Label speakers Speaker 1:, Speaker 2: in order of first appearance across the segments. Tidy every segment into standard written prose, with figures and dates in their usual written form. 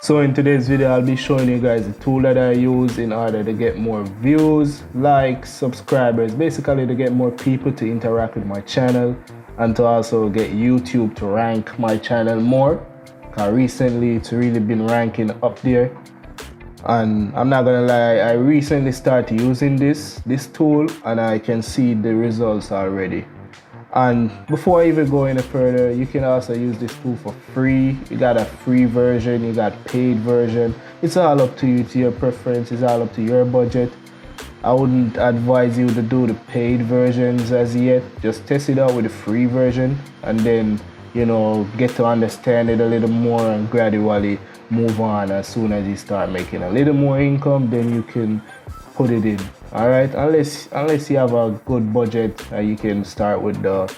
Speaker 1: So in today's video, I'll be showing you guys the tool that I use in order to get more views, likes, subscribers, basically to get more people to interact with my channel and to also get YouTube to rank my channel more. Because recently it's really been ranking up there. And I'm not gonna lie, I recently started using this tool and I can see the results already. And before I even go any further, you can also use this tool for free. You got a free version, you got paid version. It's all up to you, to your preference, it's all up to your budget. I wouldn't advise you to do the paid versions as yet. Just test it out with the free version and then, you know, get to understand it a little more and gradually move on. As soon as you start making a little more income, then you can put it in. All right, unless you have a good budget, you can start with the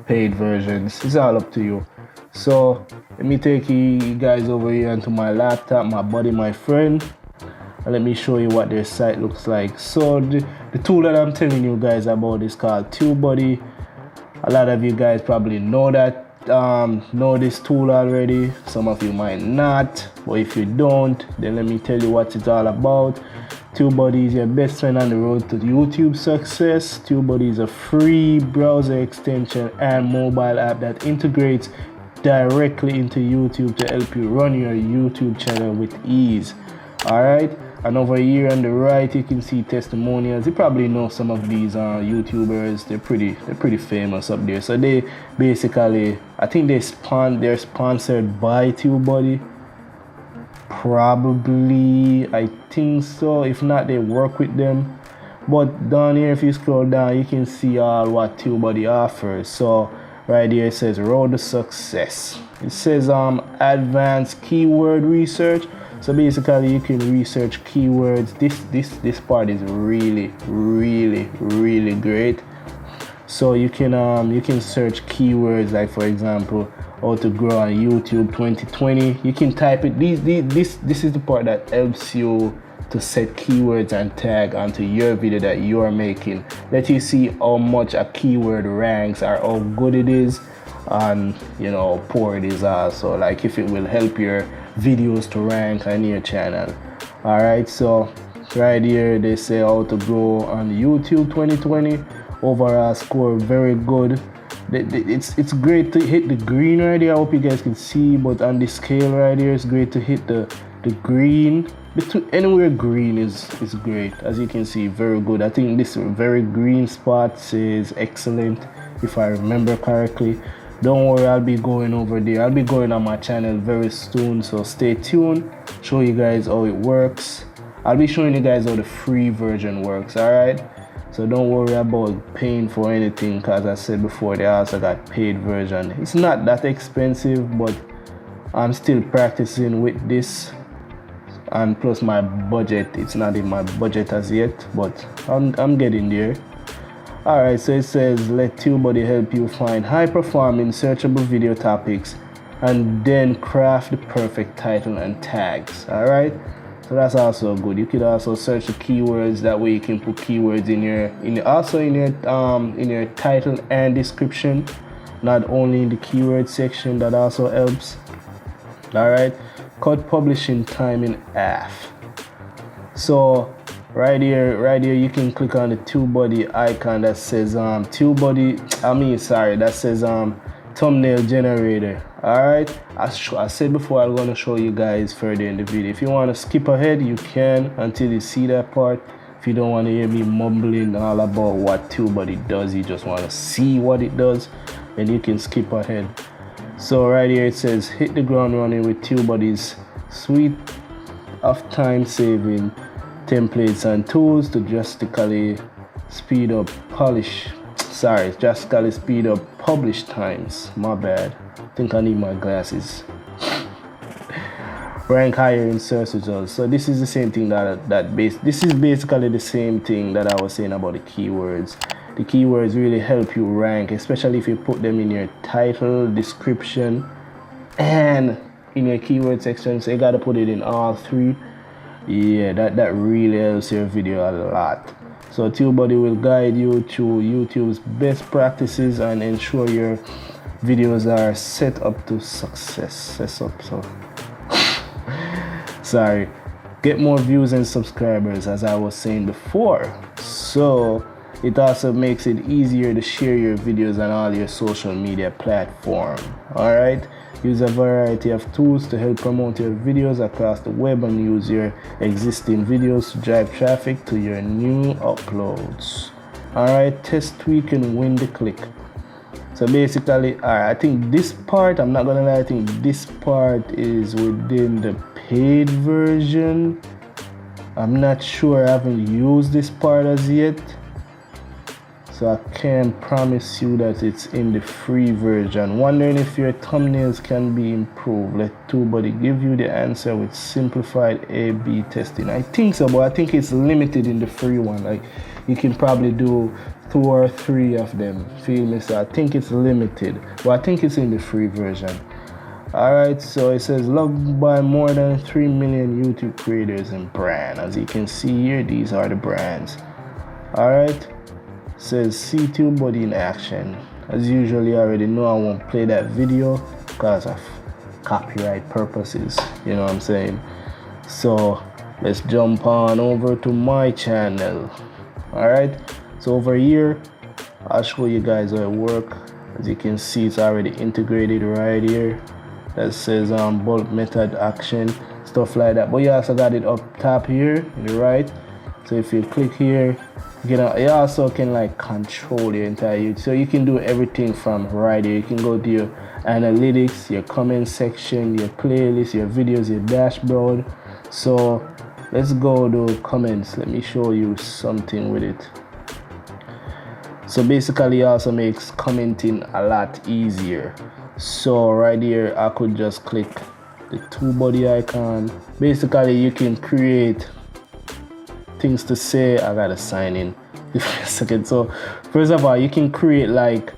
Speaker 1: paid versions. It's all up to you. So let me take you guys over here onto my laptop, my buddy, my friend, and let me show you what their site looks like. So the tool that I'm telling you guys about is called TubeBuddy. A lot of you guys probably know this tool already. Some of you might not, but if you don't, then let me tell you what it's all about. TubeBuddy is your best friend on the road to YouTube success. TubeBuddy is a free browser extension and mobile app that integrates directly into YouTube to help you run your YouTube channel with ease. Alright, and over here on the right you can see testimonials. You probably know some of these YouTubers. They're pretty famous up there. So they basically, I think they're sponsored by TubeBuddy. Probably, I think so. If not, they work with them. But down here, if you scroll down, you can see all what TubeBuddy offers. So right here it says road to success. It says advanced keyword research. So basically you can research keywords. This part is really great. So you can search keywords, like for example, how to grow on YouTube 2020. You can type it. This is the part that helps you to set keywords and tag onto your video that you are making. Let you see how much a keyword ranks or how good it is, and you know how poor it is also. Like if it will help your videos to rank on your channel. All right. So right here they say how to grow on YouTube 2020. Overall score very good. It's great to hit the green right here. I hope you guys can see, but on the scale right here, it's great to hit the green. Anywhere green is great. As you can see, very good. I think this very green spot says excellent, if I remember correctly. Don't worry, I'll be going over there. I'll be going on my channel very soon, so stay tuned. Show you guys how it works. I'll be showing you guys how the free version works. All right. So don't worry about paying for anything, because I said before, they also got paid version. It's not that expensive, but I'm still practicing with this. And plus my budget, it's not in my budget as yet, but I'm getting there. Alright, so it says let TubeBuddy help you find high performing searchable video topics and then craft the perfect title and tags. Alright. So that's also good. You could also search the keywords. That way you can put keywords in your title and description, not only in the keyword section. That also helps. All right. Cut publishing time in half. So right here you can click on the TubeBuddy icon that says that says thumbnail generator. Alright, I said before, I'm going to show you guys further in the video. If you want to skip ahead, you can until you see that part. If you don't want to hear me mumbling all about what TubeBuddy does, you just want to see what it does, then you can skip ahead. So right here it says hit the ground running with TubeBuddy's suite of time-saving templates and tools to drastically speed up publish times. My bad. I think I need my glasses. Rank higher in search results. So this is the same thing this is basically the same thing that I was saying about the keywords. The keywords really help you rank, especially if you put them in your title, description, and in your keyword section. So you gotta put it in all three. Yeah, that really helps your video a lot. So TubeBuddy will guide you through YouTube's best practices and ensure your videos are set up to success. sorry, get more views and subscribers, as I was saying before. So it also makes it easier to share your videos on all your social media platforms. Alright, use a variety of tools to help promote your videos across the web, and use your existing videos to drive traffic to your new uploads. Alright, test, tweak, and win the click. So basically, I think this part, I'm not gonna lie, I think this part is within the paid version. I'm not sure, I haven't used this part as yet, so I can't promise you that it's in the free version. Wondering if your thumbnails can be improved. Let TubeBuddy give you the answer with simplified A/B testing. I think so, but I think it's limited in the free one. Like, you can probably do 2 or 3 of them, feel me? So I think it's limited, but I think it's in the free version. Alright, so it says loved by more than 3 million YouTube creators and brand. As you can see here, these are the brands. Alright, says see TubeBuddy in action. As usual, you already know I won't play that video because of copyright purposes, you know what I'm saying? So let's jump on over to my channel. Alright, so over here I'll show you guys how it works. As you can see, it's already integrated right here. That says bulk method action, stuff like that. But you also got it up top here in the right. So if you click here, you also can like control your entire YouTube. So you can do everything from right here. You can go to your analytics, your comment section, your playlist, your videos, your dashboard. So let's go to comments. Let me show you something with it. So basically it also makes commenting a lot easier. So right here I could just click the TubeBuddy icon. Basically you can create things to say. I gotta sign in a second. So first of all, you can create like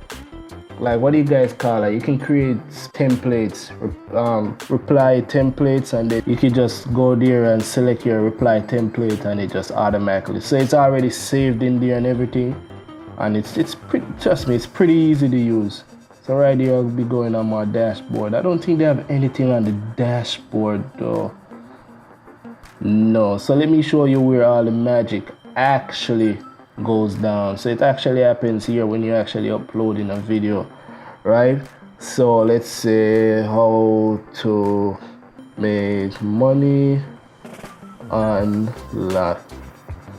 Speaker 1: what do you guys call it? You can create templates, reply templates, and then you can just go there and select your reply template, and it just automatically. So it's already saved in there and everything, and it's pretty. Trust me, it's pretty easy to use. So right here, I'll be going on my dashboard. I don't think they have anything on the dashboard though. No, so let me show you where all the magic actually goes down. So it actually happens here when you're actually uploading a video, right? So let's say how to make money online.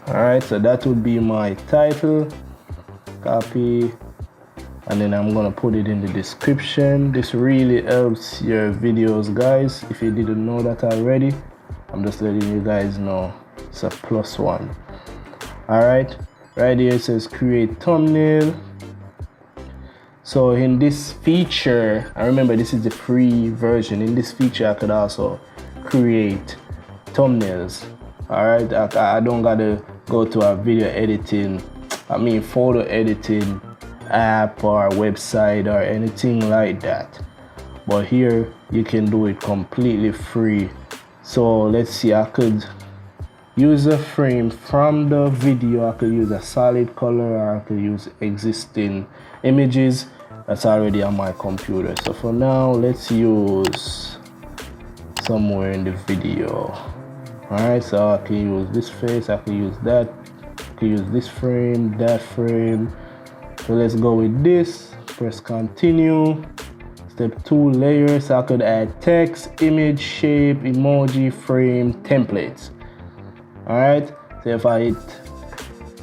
Speaker 1: All right, so that would be my title. Copy, and then I'm gonna put it in the description. This really helps your videos, guys. If you didn't know that already, I'm just letting you guys know. It's a +1. All right, right here it says create thumbnail. So in this feature, I remember this is the free version. In this feature, I could also create thumbnails. All right, I don't gotta go to a video editing, photo editing app or website or anything like that. But here you can do it completely free. So let's see, I could use a frame from the video. I could use a solid color, or I could use existing images that's already on my computer. So for now, let's use somewhere in the video. All right, so I can use this face, I can use that, I can use this frame, that frame. So let's go with this. Press continue. Step 2, layers. I could add text, image, shape, emoji, frame, templates. All right, so if I hit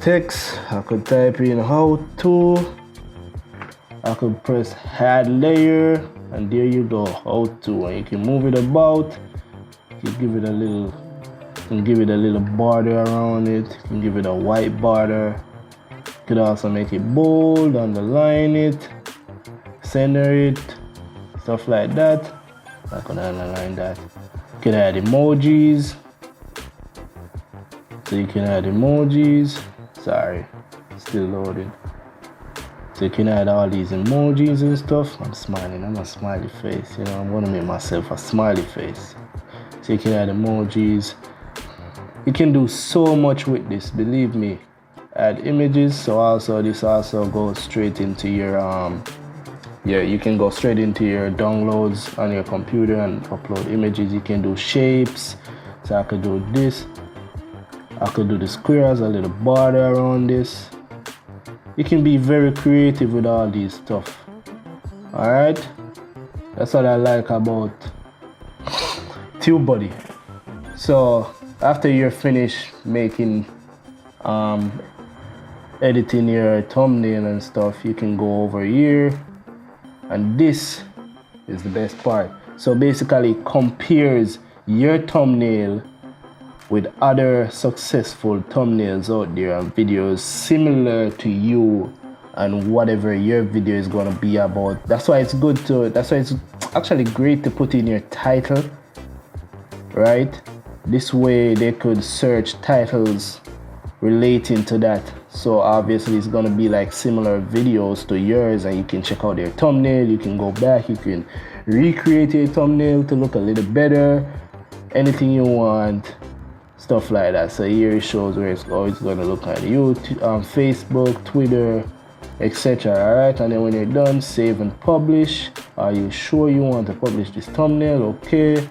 Speaker 1: text, I could type in how to. I could press add layer, and there you go, how to. And you can move it about. You give it a little, you can give it a little border around it. You can give it a white border. You could also make it bold, underline it, center it, stuff like that. I'm not gonna underline that. You can add emojis. So you can add emojis. Sorry, still loading. So you can add all these emojis and stuff. I'm smiling, I'm a smiley face, you know, I'm gonna make myself a smiley face. So you can add emojis. You can do so much with this, believe me. Add images, so also this also goes straight into your you can go straight into your downloads on your computer and upload images. You can do shapes, So I could do this. I could do the squares, a little border around this. You can be very creative with all these stuff. Alright? That's what I like about TubeBuddy. So after you're finished making editing your thumbnail and stuff, you can go over here, and this is the best part. So basically it compares your thumbnail with other successful thumbnails out there and videos similar to you and whatever your video is going to be about. That's why it's actually great to put in your title, right? This way they could search titles relating to that. So obviously it's going to be like similar videos to yours, and you can check out their thumbnail. You can go back, you can recreate your thumbnail to look a little better, anything you want, stuff like that. So here it shows where it's going to look on YouTube, Facebook, Twitter, etc. Alright, and then when you're done, save and publish. Are you sure you want to publish this thumbnail? Okay.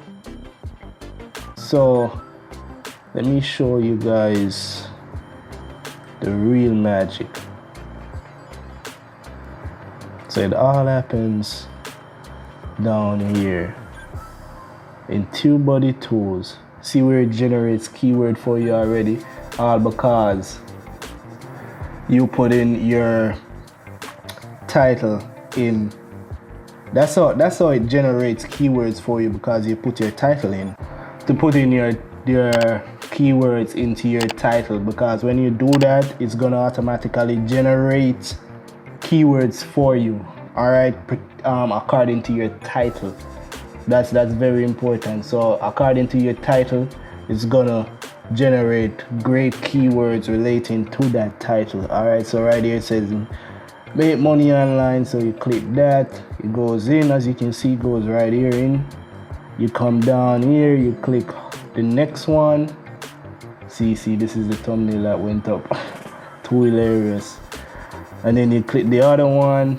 Speaker 1: So let me show you guys the real magic. So it all happens down here in TubeBuddy tools. See where it generates keyword for you already, all because you put in your title in. That's how it generates keywords for you, because you put your title in. To put in your keywords into your title, because when you do that, it's gonna automatically generate keywords for you, all right, according to your title. That's very important. So according to your title, it's gonna generate great keywords relating to that title. All right, so right here it says make money online, so you click that, it goes in. As you can see, it goes right here in. You come down here, you click the next one. See, this is the thumbnail that went up. Too hilarious. And then you click the other one.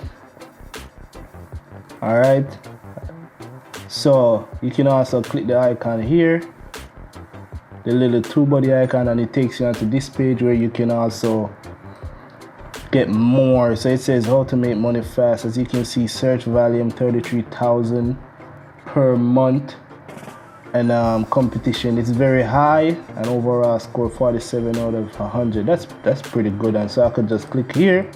Speaker 1: All right, so you can also click the icon here, the little TubeBuddy icon, and it takes you onto this page where you can also get more. So it says how to make money fast. As you can see, search volume 33,000 per month, and competition is very high, and overall score 47 out of 100. That's pretty good. And so I could just click here,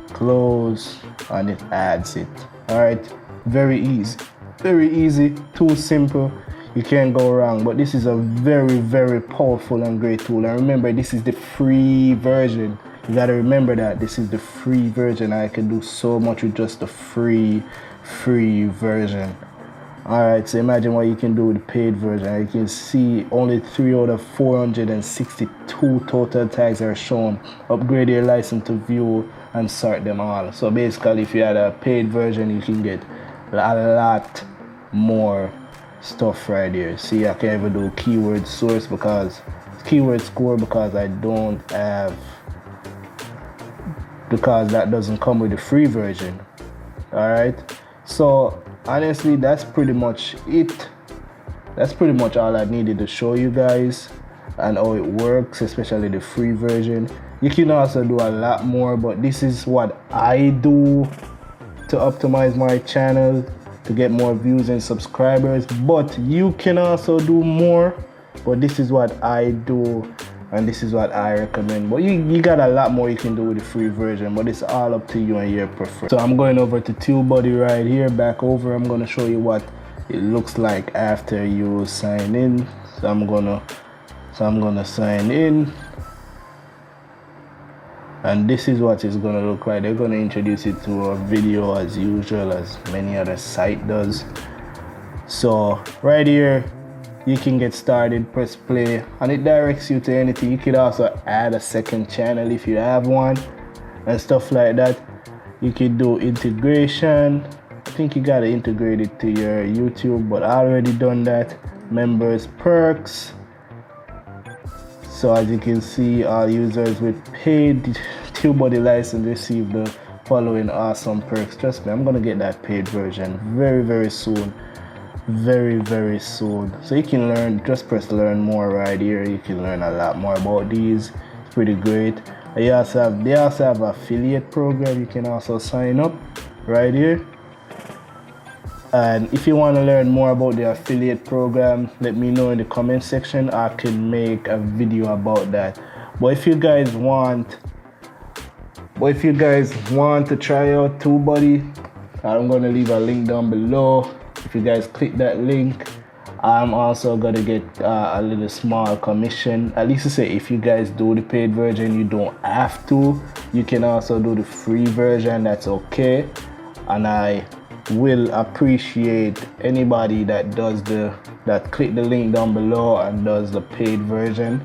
Speaker 1: close, and it adds it. All right, very easy, too simple. You can't go wrong. But this is a very powerful and great tool. And remember, this is the free version. You got to remember that this is the free version. I can do so much with just the free version. All right, so imagine what you can do with the paid version. You can see only 3 out of 462 total tags are shown. Upgrade your license to view and sort them all. So basically, if you had a paid version, you can get a lot more stuff right here. See, I can't even do keyword source because keyword score, because I don't have, because that doesn't come with the free version. All right, so honestly, that's pretty much it. That's pretty much all I needed to show you guys and how it works, especially the free version. You can also do a lot more, but this is what I do to optimize my channel to get more views and subscribers. But you can also do more, but this is what I do and this is what I recommend. But you got a lot more you can do with the free version, but it's all up to you and your preference. So I'm going over to TubeBuddy right here, back over. I'm going to show you what it looks like after you sign in. So I'm gonna sign in, and this is what it's gonna look like. They're gonna introduce it to a video as usual, as many other site does. So right here you can get started, press play, and it directs you to anything. You could also add a second channel if you have one and stuff like that. You could do integration. I think you gotta integrate it to your YouTube, but I already done that. Members, perks. So as you can see, all users with paid TubeBuddy license receive the following awesome perks. Trust me, I'm gonna get that paid version very soon. very soon. So you can learn, just press learn more right here. You can learn a lot more about these. It's pretty great. They also have affiliate program. You can also sign up right here. And if you want to learn more about the affiliate program, let me know in the comment section. I can make a video about that. But if you guys want to try out TubeBuddy, I'm going to leave a link down below. If you guys click that link, I'm also going to get a little small commission. At least to say, if you guys do the paid version, you don't have to. You can also do the free version. That's okay. And I will appreciate anybody that click the link down below and does the paid version.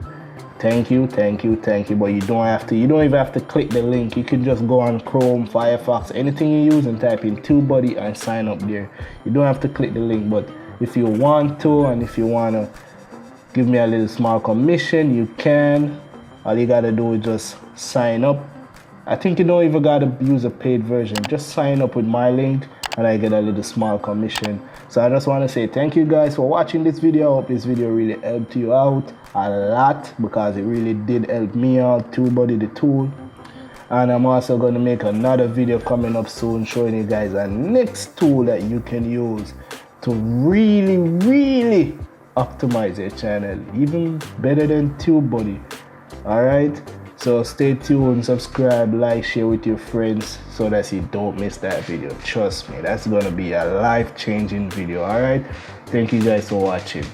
Speaker 1: Thank you. But you don't even have to click the link. You can just go on Chrome, Firefox, anything you use, and type in TubeBuddy and sign up there. You don't have to click the link, but if you want to, and if you want to give me a little small commission, you can. All you gotta do is just sign up. I think you don't even gotta use a paid version. Just sign up with my link and I get a little small commission. So I just want to say thank you guys for watching this video. I hope this video really helped you out a lot, because it really did help me out, TubeBuddy the tool. And I'm also going to make another video coming up soon showing you guys a next tool that you can use to really optimize your channel, even better than TubeBuddy. Alright, so stay tuned, subscribe, like, share with your friends so that you don't miss that video. Trust me, that's gonna be a life-changing video. Alright, thank you guys for watching.